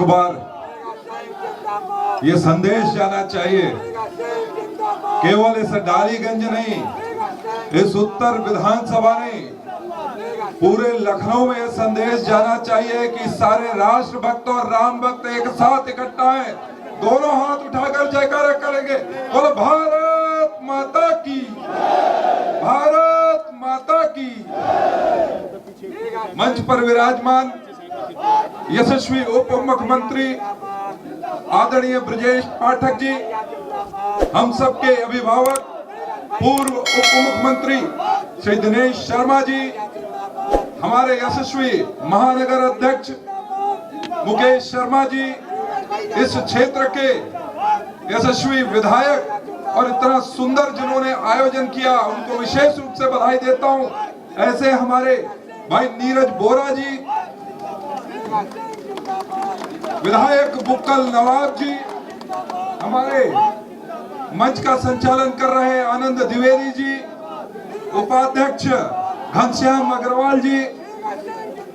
बार ये संदेश जाना चाहिए, केवल इस डालीगंज नहीं, इस उत्तर विधानसभा नहीं, पूरे लखनऊ में यह संदेश जाना चाहिए कि सारे राष्ट्र भक्त और राम भक्त एक साथ इकट्ठा हैं, दोनों हाथ उठाकर जयकारा करेंगे, बोलो भारत माता की, भारत माता की। मंच पर विराजमान यशस्वी उप मुख्यमंत्री आदरणीय ब्रजेश पाठक जी, हम सबके अभिभावक पूर्व उप मुख्यमंत्री श्री दिनेश शर्मा जी, हमारे यशस्वी महानगर अध्यक्ष मुकेश शर्मा जी, इस क्षेत्र के यशस्वी विधायक और इतना सुंदर जिन्होंने आयोजन किया, उनको विशेष रूप से बधाई देता हूं। ऐसे हमारे भाई नीरज बोरा जी, विधायक बुक्कल नवाब जी, हमारे मंच का संचालन कर रहे आनंद द्विवेदी जी, उपाध्यक्ष घनश्याम अग्रवाल जी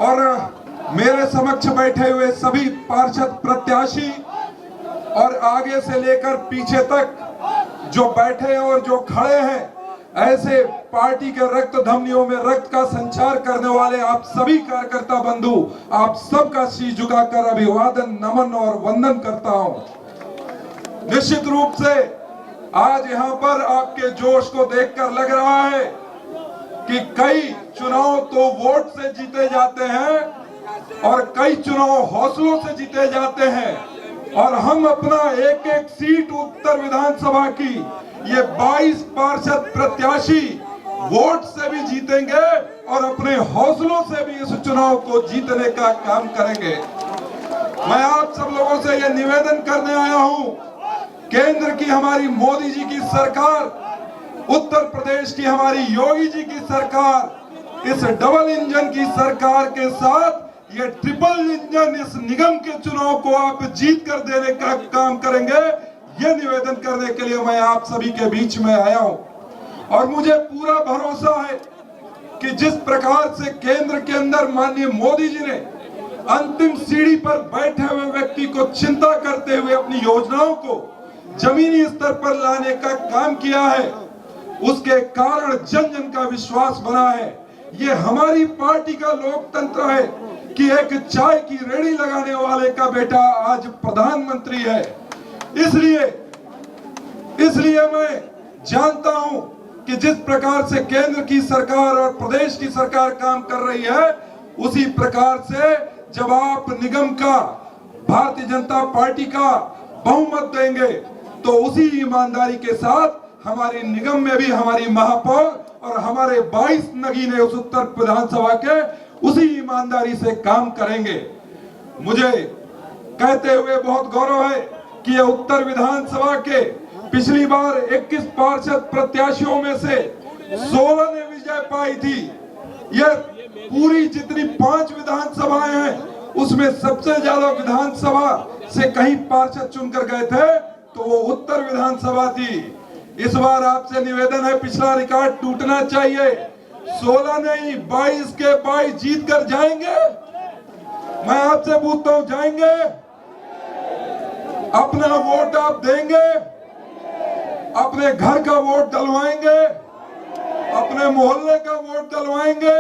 और मेरे समक्ष बैठे हुए सभी पार्षद प्रत्याशी और आगे से लेकर पीछे तक जो बैठे और जो खड़े हैं, ऐसे पार्टी के रक्त धमनियों में रक्त का संचार करने वाले आप सभी कार्यकर्ता बंधु, आप सबका शीश झुकाकर अभिवादन, नमन और वंदन करता हूं। निश्चित रूप से आज यहाँ पर आपके जोश को देखकर लग रहा है कि कई चुनाव तो वोट से जीते जाते हैं और कई चुनाव हौसलों से जीते जाते हैं, और हम अपना एक एक सीट उत्तर विधानसभा की ये 22 पार्षद प्रत्याशी वोट से भी जीतेंगे और अपने हौसलों से भी इस चुनाव को जीतने का काम करेंगे। मैं आप सब लोगों से यह निवेदन करने आया हूं, केंद्र की हमारी मोदी जी की सरकार, उत्तर प्रदेश की हमारी योगी जी की सरकार, इस डबल इंजन की सरकार के साथ ये ट्रिपल इंजन इस निगम के चुनाव को आप जीत कर देने का काम करेंगे। ये निवेदन करने के लिए मैं आप सभी के बीच में आया हूं, और मुझे पूरा भरोसा है कि जिस प्रकार से केंद्र के अंदर माननीय मोदी जी ने अंतिम सीढ़ी पर बैठे हुए व्यक्ति को चिंता करते हुए अपनी योजनाओं को जमीनी स्तर पर लाने का काम किया है, उसके कारण जन जन का विश्वास बना है। ये हमारी पार्टी का लोकतंत्र है कि एक चाय की रेहड़ी लगाने वाले का बेटा आज प्रधानमंत्री है। इसलिए मैं जानता हूं कि जिस प्रकार से केंद्र की सरकार और प्रदेश की सरकार काम कर रही है, उसी प्रकार से जब आप निगम का, भारतीय जनता पार्टी का बहुमत देंगे तो उसी ईमानदारी के साथ हमारी निगम में भी हमारी महापौर और हमारे 22 नगीने उस उत्तर विधानसभा के उसी ईमानदारी से काम करेंगे। मुझे कहते हुए बहुत गौरव है कि यह उत्तर विधानसभा के पिछली बार 21 पार्षद प्रत्याशियों में से 16 ने विजय पाई थी। यह पूरी जितनी 5 विधानसभाएं हैं उसमें सबसे ज्यादा विधानसभा से कहीं पार्षद चुनकर गए थे तो वो उत्तर विधानसभा थी। इस बार आपसे निवेदन है, पिछला रिकॉर्ड टूटना चाहिए। 16 नहीं 22 के 22 जीत कर जाएंगे। मैं आपसे पूछता हूं, जाएंगे? अपना वोट आप देंगे? अपने घर का वोट डलवाएंगे? अपने मोहल्ले का वोट डलवाएंगे?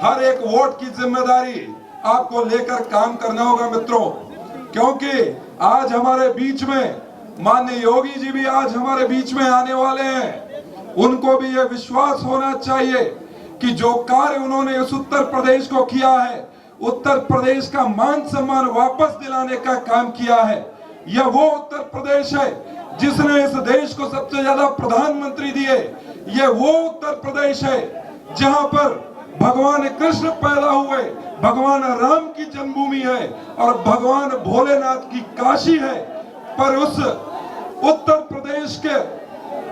हर एक वोट की जिम्मेदारी आपको लेकर काम करना होगा मित्रों, क्योंकि आज हमारे बीच में माननीय योगी जी भी आज हमारे बीच में आने वाले हैं। उनको भी यह विश्वास होना चाहिए कि जो कार्य उन्होंने इस उत्तर प्रदेश को किया है, उत्तर प्रदेश का मान सम्मान वापस दिलाने का काम किया है। यह वो उत्तर प्रदेश है जिसने इस देश को सबसे ज्यादा प्रधानमंत्री दिए। यह वो उत्तर प्रदेश है जहां पर भगवान कृष्ण पैदा हुए, भगवान राम की जन्मभूमि है और भगवान भोलेनाथ की काशी है। पर उस उत्तर प्रदेश के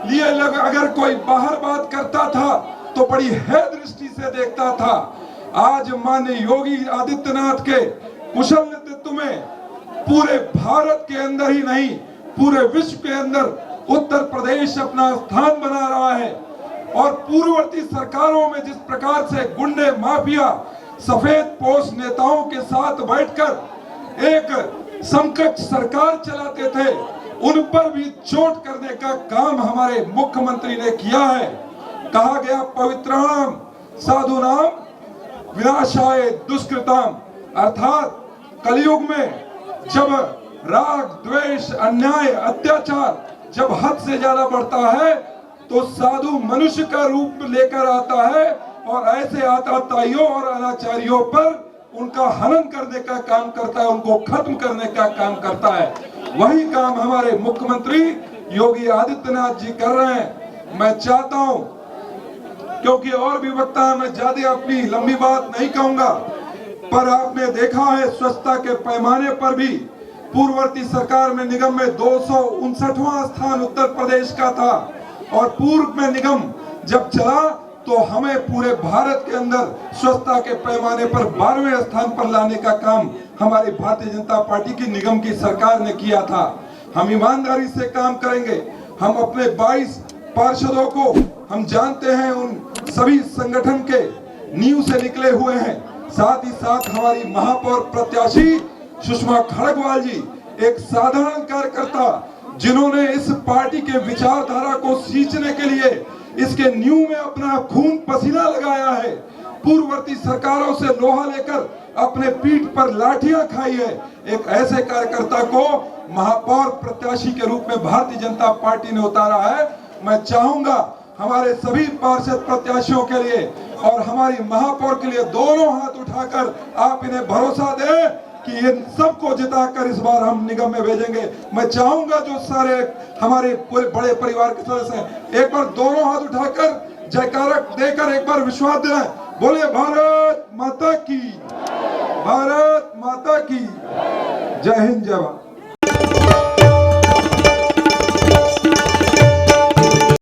लिए अगर कोई बाहर बात करता था तो बड़ी है दृष्टि से देखता था। आज माननीय योगी आदित्यनाथ के कुशल नेतृत्व में पूरे भारत के अंदर ही नहीं, पूरे विश्व के अंदर उत्तर प्रदेश अपना स्थान बना रहा है। और पूर्ववर्ती सरकारों में जिस प्रकार से गुंडे माफिया सफेद पोश नेताओं के साथ बैठकर एक समकक्ष सरकार चलाते थे, उन पर भी चोट करने का काम हमारे मुख्यमंत्री ने किया है। कहा गया पवित्राणाम साधुनाम विनाशाय दुष्कृताम, अर्थात कलयुग में जब राग द्वेष अन्याय अत्याचार जब हद से ज्यादा बढ़ता है तो साधु मनुष्य का रूप लेकर आता है और ऐसे आतताइयों और अनाचारियों पर उनका हनन करने का काम करता है, उनको खत्म करने का काम करता है। वही काम हमारे मुख्यमंत्री योगी आदित्यनाथ जी कर रहे हैं। मैं चाहता हूं, क्योंकि और भी वक्ता है, मैं ज्यादा अपनी लंबी बात नहीं कहूंगा, पर आपने देखा है स्वच्छता के पैमाने पर भी पूर्ववर्ती सरकार में निगम में 259वां स्थान उत्तर प्रदेश का था और पूर्व में निगम जब चला तो हमें पूरे भारत के अंदर स्वच्छता के पैमाने पर 12वें स्थान पर लाने का काम हमारी भारतीय जनता पार्टी की निगम की सरकार ने किया था। हम ईमानदारी से काम करेंगे। हम अपने 22 पार्षदों को हम जानते हैं, उन सभी संगठन के नींव से निकले हुए हैं। साथ ही साथ हमारी महापौर प्रत्याशी सुषमा खड़गवाल जी एक साधारण कार्यकर्ता, जिन्होंने इस पार्टी के विचारधारा को सींचने के लिए इसके नींव में अपना खून पसीना लगाया है। पूर्ववर्ती सरकारों से लोहा लेकर अपने पीठ पर लाठियां खाई है। एक ऐसे कार्यकर्ता को महापौर प्रत्याशी के रूप में भारतीय जनता पार्टी ने उतारा है। मैं चाहूंगा हमारे सभी पार्षद प्रत्याशियों के लिए और हमारी महापौर के लिए दोनों हाथ उठाकर आप इन्हें भरोसा दें कि इन सबको जिताकर इस बार हम निगम में भेजेंगे। मैं चाहूंगा जो सारे हमारे पूरे बड़े परिवार के सदस्य हैं, एक बार दोनों हाथ उठाकर जयकारा देकर एक बार विश्वास दिलाएं। बोले भारत माता की, भारत माता की। जय हिंद, जय भारत।